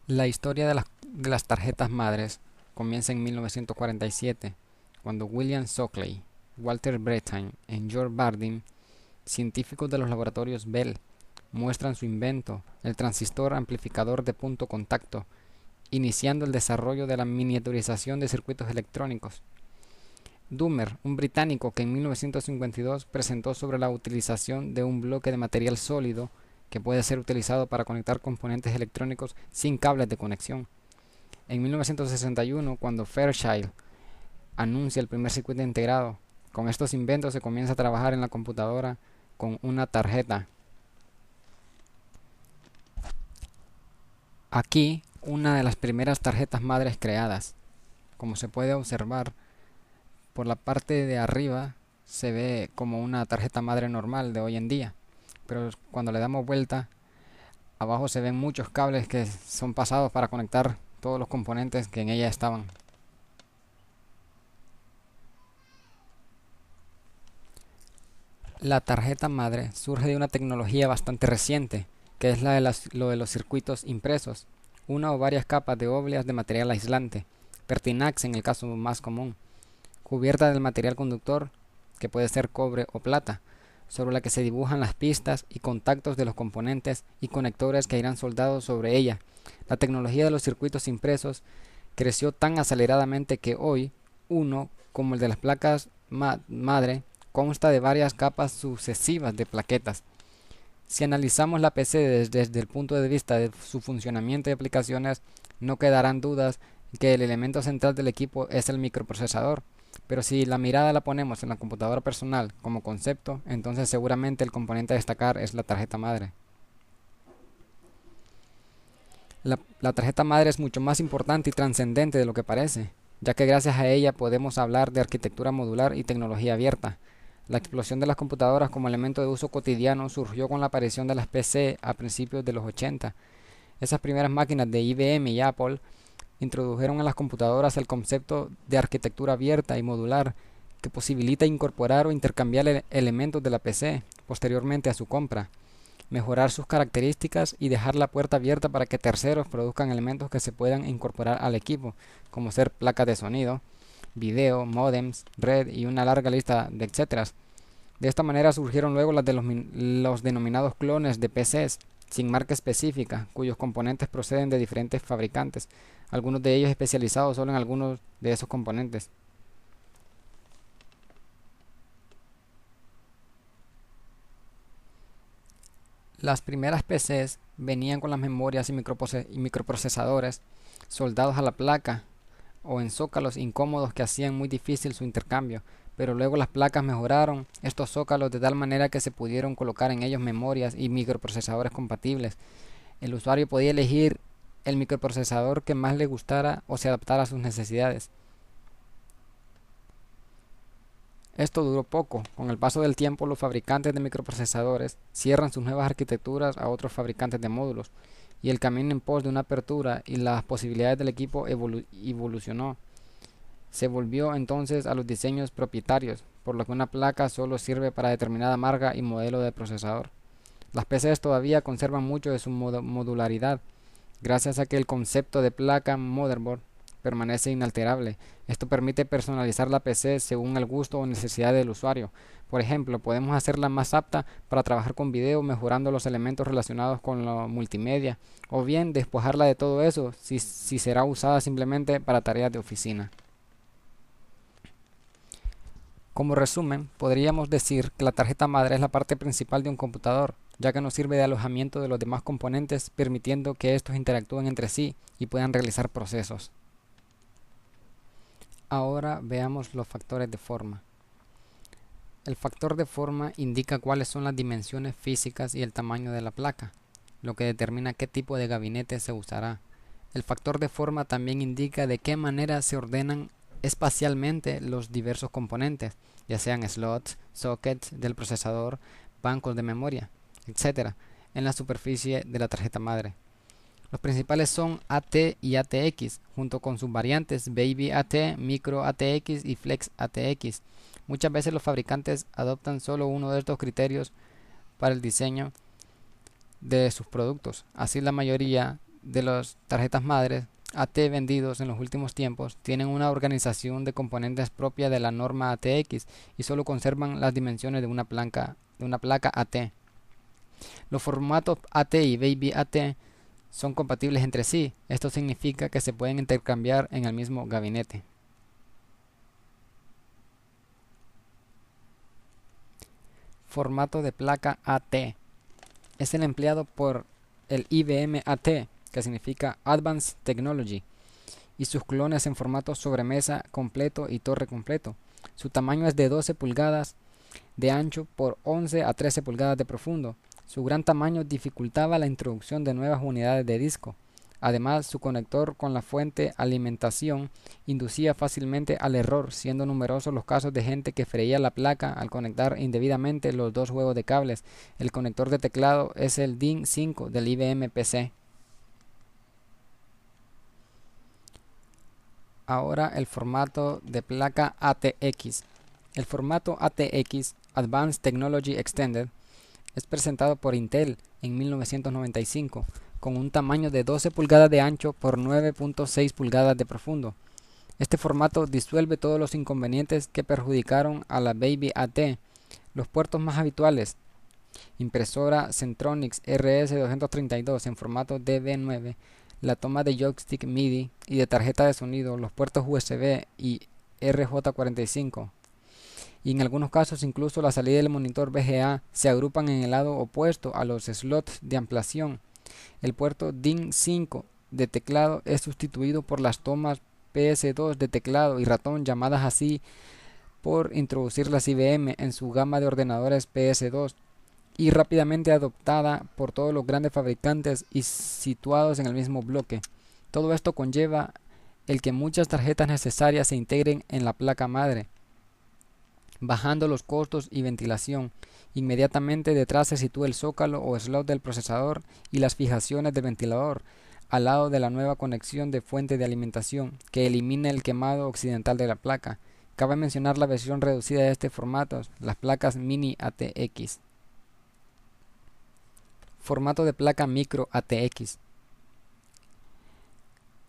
La historia de las tarjetas madres comienza en 1947, cuando William Shockley, Walter Brettain y George Bardeen, científicos de los laboratorios Bell, muestran su invento, el transistor amplificador de punto contacto, iniciando el desarrollo de la miniaturización de circuitos electrónicos. Dummer, un británico que en 1952 presentó sobre la utilización de un bloque de material sólido que puede ser utilizado para conectar componentes electrónicos sin cables de conexión. En 1961, cuando Fairchild anuncia el primer circuito integrado, con estos inventos se comienza a trabajar en la computadora con una tarjeta. Aquí, una de las primeras tarjetas madres creadas. Como se puede observar, por la parte de arriba se ve como una tarjeta madre normal de hoy en día, pero cuando le damos vuelta, abajo se ven muchos cables que son pasados para conectar todos los componentes que en ella estaban. La tarjeta madre surge de una tecnología bastante reciente, que es lo de los circuitos impresos, una o varias capas de obleas de material aislante, Pertinax en el caso más común, cubierta del material conductor, que puede ser cobre o plata, sobre la que se dibujan las pistas y contactos de los componentes y conectores que irán soldados sobre ella. La tecnología de los circuitos impresos creció tan aceleradamente que hoy uno, como el de las placas madre, consta de varias capas sucesivas de plaquetas. Si analizamos la PC desde el punto de vista de su funcionamiento y aplicaciones, no quedarán dudas que el elemento central del equipo es el microprocesador. Pero si la mirada la ponemos en la computadora personal como concepto, entonces seguramente el componente a destacar es la tarjeta madre. La tarjeta madre es mucho más importante y trascendente de lo que parece, ya que gracias a ella podemos hablar de arquitectura modular y tecnología abierta. La explosión de las computadoras como elemento de uso cotidiano surgió con la aparición de las PC a principios de los 80. Esas primeras máquinas de IBM y Apple introdujeron en las computadoras el concepto de arquitectura abierta y modular que posibilita incorporar o intercambiar elementos de la PC posteriormente a su compra, mejorar sus características y dejar la puerta abierta para que terceros produzcan elementos que se puedan incorporar al equipo, como ser placas de sonido, video, modems, red y una larga lista de etcétera. De esta manera surgieron luego los denominados clones de PCs sin marca específica, cuyos componentes proceden de diferentes fabricantes, algunos de ellos especializados solo en algunos de esos componentes. Las primeras PCs venían con las memorias y microprocesadores soldados a la placa o en zócalos incómodos que hacían muy difícil su intercambio, pero luego las placas mejoraron estos zócalos de tal manera que se pudieron colocar en ellos memorias y microprocesadores compatibles. El usuario podía elegir el microprocesador que más le gustara o se adaptara a sus necesidades. Esto duró poco. Con el paso del tiempo, los fabricantes de microprocesadores cierran sus nuevas arquitecturas a otros fabricantes de módulos, y el camino en pos de una apertura y las posibilidades del equipo evolucionó. Se volvió entonces a los diseños propietarios, por lo que una placa solo sirve para determinada marca y modelo de procesador. Las PCs todavía conservan mucho de su modularidad, gracias a que el concepto de placa motherboard permanece inalterable. Esto permite personalizar la PC según el gusto o necesidad del usuario. Por ejemplo, podemos hacerla más apta para trabajar con video, mejorando los elementos relacionados con la multimedia, o bien despojarla de todo eso si será usada simplemente para tareas de oficina. Como resumen, podríamos decir que la tarjeta madre es la parte principal de un computador, ya que nos sirve de alojamiento de los demás componentes, permitiendo que estos interactúen entre sí y puedan realizar procesos. Ahora veamos los factores de forma. El factor de forma indica cuáles son las dimensiones físicas y el tamaño de la placa, lo que determina qué tipo de gabinete se usará. El factor de forma también indica de qué manera se ordenan espacialmente los diversos componentes, ya sean slots, sockets del procesador, bancos de memoria, etcétera, en la superficie de la tarjeta madre. Los principales son AT y ATX, junto con sus variantes Baby AT, Micro ATX y Flex ATX. Muchas veces los fabricantes adoptan solo uno de estos criterios para el diseño de sus productos. Así la mayoría de las tarjetas madres AT vendidos en los últimos tiempos tienen una organización de componentes propia de la norma ATX y solo conservan las dimensiones de una placa AT. Los formatos AT y Baby AT son compatibles entre sí. Esto significa que se pueden intercambiar en el mismo gabinete. Formato de placa AT es el empleado por el IBM AT, que significa Advanced Technology, y sus clones en formato sobremesa completo y torre completo. Su tamaño es de 12 pulgadas de ancho por 11 a 13 pulgadas de profundo. Su gran tamaño dificultaba la introducción de nuevas unidades de disco. Además, su conector con la fuente alimentación inducía fácilmente al error, siendo numerosos los casos de gente que freía la placa al conectar indebidamente los dos juegos de cables. El conector de teclado es el DIN5 del IBM PC. Ahora el formato de placa ATX. El formato ATX, Advanced Technology Extended, es presentado por Intel en 1995 con un tamaño de 12 pulgadas de ancho por 9.6 pulgadas de profundo. Este formato disuelve todos los inconvenientes que perjudicaron a la Baby AT. Los puertos más habituales: impresora Centronics RS232 en formato DB9, la toma de joystick MIDI y de tarjeta de sonido, los puertos USB y RJ45, y en algunos casos incluso la salida del monitor VGA se agrupan en el lado opuesto a los slots de ampliación. El puerto DIN5 de teclado es sustituido por las tomas PS2 de teclado y ratón, llamadas así por introducirlas IBM en su gama de ordenadores PS2, y rápidamente adoptada por todos los grandes fabricantes y situados en el mismo bloque. Todo esto conlleva el que muchas tarjetas necesarias se integren en la placa madre, bajando los costos y ventilación. Inmediatamente detrás se sitúa el zócalo o slot del procesador y las fijaciones del ventilador, al lado de la nueva conexión de fuente de alimentación, que elimina el quemado occidental de la placa. Cabe mencionar la versión reducida de este formato, las placas Mini ATX. Formato de placa Micro ATX.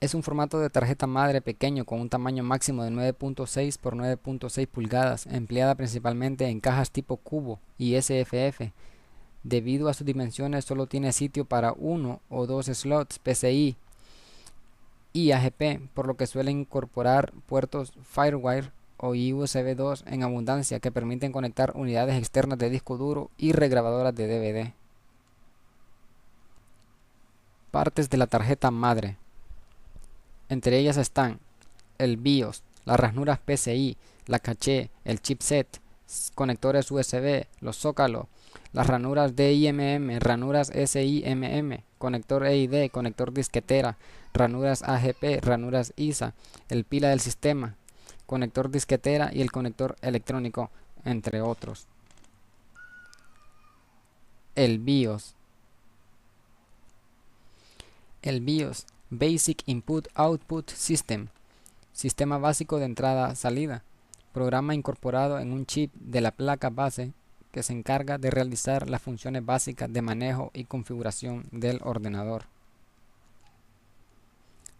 Es un formato de tarjeta madre pequeño con un tamaño máximo de 9.6 por 9.6 pulgadas, empleada principalmente en cajas tipo cubo y SFF. Debido a sus dimensiones solo tiene sitio para uno o dos slots PCI y AGP, por lo que suele incorporar puertos FireWire o USB 2 en abundancia que permiten conectar unidades externas de disco duro y regrabadoras de DVD. Partes de la tarjeta madre. Entre ellas están el BIOS, las ranuras PCI, la caché, el chipset, conectores USB, los zócalos, las ranuras DIMM, ranuras SIMM, conector EID, conector disquetera, ranuras AGP, ranuras ISA, el pila del sistema, conector disquetera y el conector electrónico, entre otros. El BIOS. El BIOS, Basic Input Output System, sistema básico de entrada-salida, programa incorporado en un chip de la placa base que se encarga de realizar las funciones básicas de manejo y configuración del ordenador.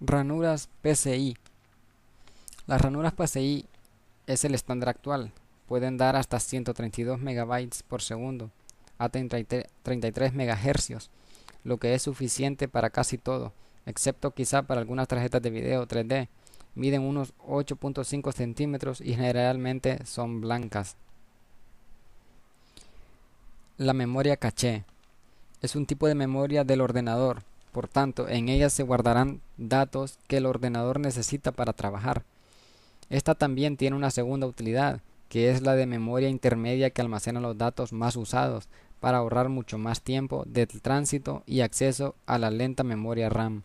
Ranuras PCI. Las ranuras PCI es el estándar actual. Pueden dar hasta 132 MB por segundo a 33 MHz, lo que es suficiente para casi todo, excepto quizá para algunas tarjetas de video 3D. Miden unos 8.5 centímetros y generalmente son blancas. La memoria caché es un tipo de memoria del ordenador, por tanto en ella se guardarán datos que el ordenador necesita para trabajar. Esta también tiene una segunda utilidad, que es la de memoria intermedia, que almacena los datos más usados para ahorrar mucho más tiempo de tránsito y acceso a la lenta memoria RAM.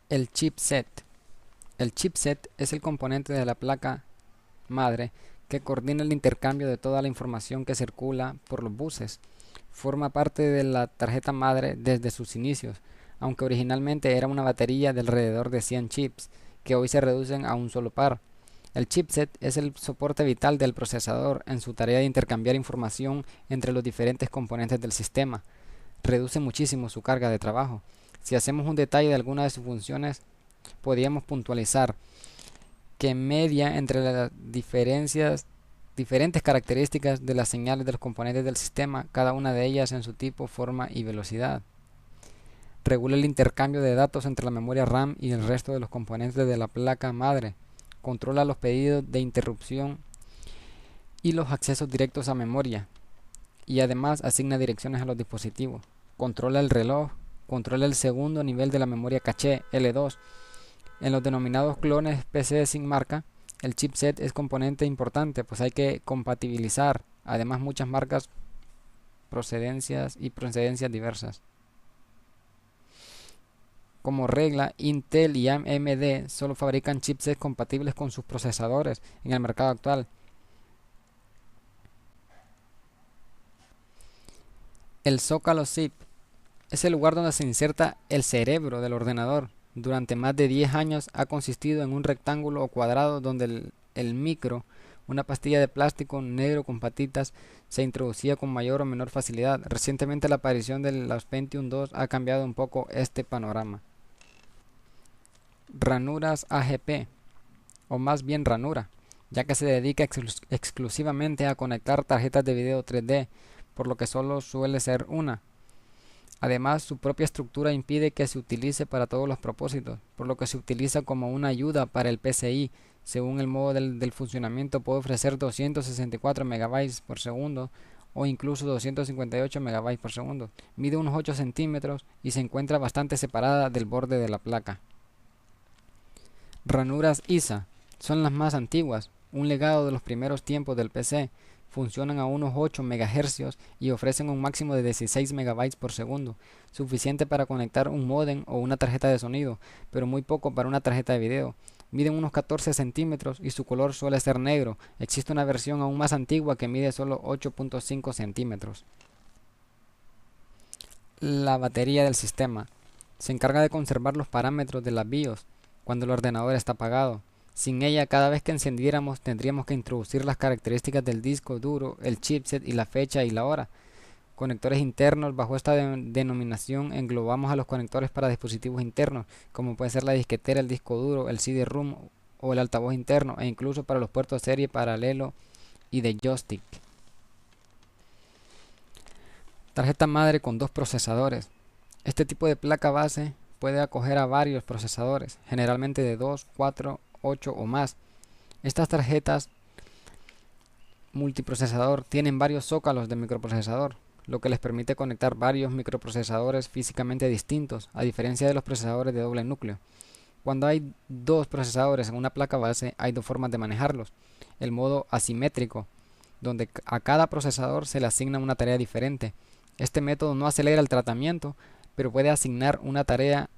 El chipset. El chipset es el componente de la placa madre que coordina el intercambio de toda la información que circula por los buses. Forma parte de la tarjeta madre desde sus inicios, aunque originalmente era una batería de alrededor de 100 chips, que hoy se reducen a un solo par. El chipset es el soporte vital del procesador en su tarea de intercambiar información entre los diferentes componentes del sistema. reduce muchísimo su carga de trabajo. Si hacemos un detalle de alguna de sus funciones, podríamos puntualizar que media entre las diferentes características de las señales de los componentes del sistema, cada una de ellas en su tipo, forma y velocidad. Regula el intercambio de datos entre la memoria RAM y el resto de los componentes de la placa madre. Controla los pedidos de interrupción y los accesos directos a memoria. Y además asigna direcciones a los dispositivos. Controla el reloj. Controla el segundo nivel de la memoria caché, L2. En los denominados clones PC sin marca, el chipset es componente importante, pues hay que compatibilizar, además muchas marcas, procedencias diversas. Como regla, Intel y AMD solo fabrican chipsets compatibles con sus procesadores en el mercado actual. El zócalo SIP es el lugar donde se inserta el cerebro del ordenador. Durante más de 10 años ha consistido en un rectángulo o cuadrado donde el micro, una pastilla de plástico negro con patitas, se introducía con mayor o menor facilidad. Recientemente la aparición de los Pentium 2 ha cambiado un poco este panorama. Ranuras AGP, o más bien ranura, ya que se dedica exclusivamente a conectar tarjetas de video 3D, por lo que solo suele ser una. Además, su propia estructura impide que se utilice para todos los propósitos, por lo que se utiliza como una ayuda para el PCI. Según el modo del funcionamiento, puede ofrecer 264 MB por segundo o incluso 258 MB por segundo. Mide unos 8 centímetros y se encuentra bastante separada del borde de la placa. Ranuras ISA son las más antiguas, un legado de los primeros tiempos del PC. Funcionan a unos 8 MHz y ofrecen un máximo de 16 MB por segundo, suficiente para conectar un módem o una tarjeta de sonido, pero muy poco para una tarjeta de video. Miden unos 14 centímetros y su color suele ser negro. Existe una versión aún más antigua que mide solo 8.5 centímetros. La batería del sistema se encarga de conservar los parámetros de la BIOS cuando el ordenador está apagado. Sin ella, cada vez que encendiéramos tendríamos que introducir las características del disco duro, el chipset y la fecha y la hora. Conectores internos. Bajo esta denominación englobamos a los conectores para dispositivos internos, como puede ser la disquetera, el disco duro, el CD-ROM o el altavoz interno, e incluso para los puertos serie, paralelo y de joystick. Tarjeta madre con dos procesadores. Este tipo de placa base puede acoger a varios procesadores, generalmente de 2, 4, 8 o más. Estas tarjetas multiprocesador tienen varios zócalos de microprocesador, lo que les permite conectar varios microprocesadores físicamente distintos, a diferencia de los procesadores de doble núcleo. Cuando hay dos procesadores en una placa base, hay dos formas de manejarlos. El modo asimétrico, donde a cada procesador se le asigna una tarea diferente. Este método no acelera el tratamiento, pero puede asignar una tarea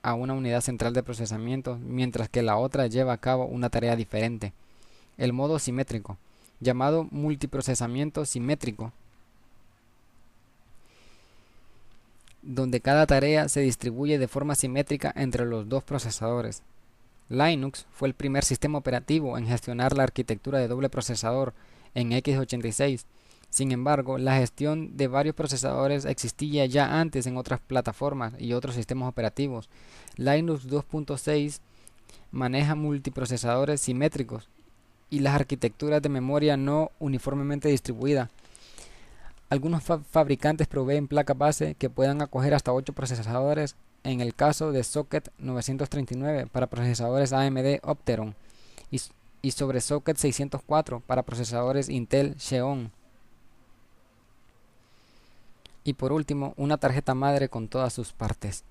a una unidad central de procesamiento, mientras que la otra lleva a cabo una tarea diferente. El modo simétrico, llamado multiprocesamiento simétrico, donde cada tarea se distribuye de forma simétrica entre los dos procesadores. Linux fue el primer sistema operativo en gestionar la arquitectura de doble procesador en x86. Sin embargo, la gestión de varios procesadores existía ya antes en otras plataformas y otros sistemas operativos. Linux 2.6 maneja multiprocesadores simétricos y las arquitecturas de memoria no uniformemente distribuidas. Algunos fabricantes proveen placas base que puedan acoger hasta 8 procesadores, en el caso de Socket 939 para procesadores AMD Opteron y sobre Socket 604 para procesadores Intel Xeon. Y por último, una tarjeta madre con todas sus partes.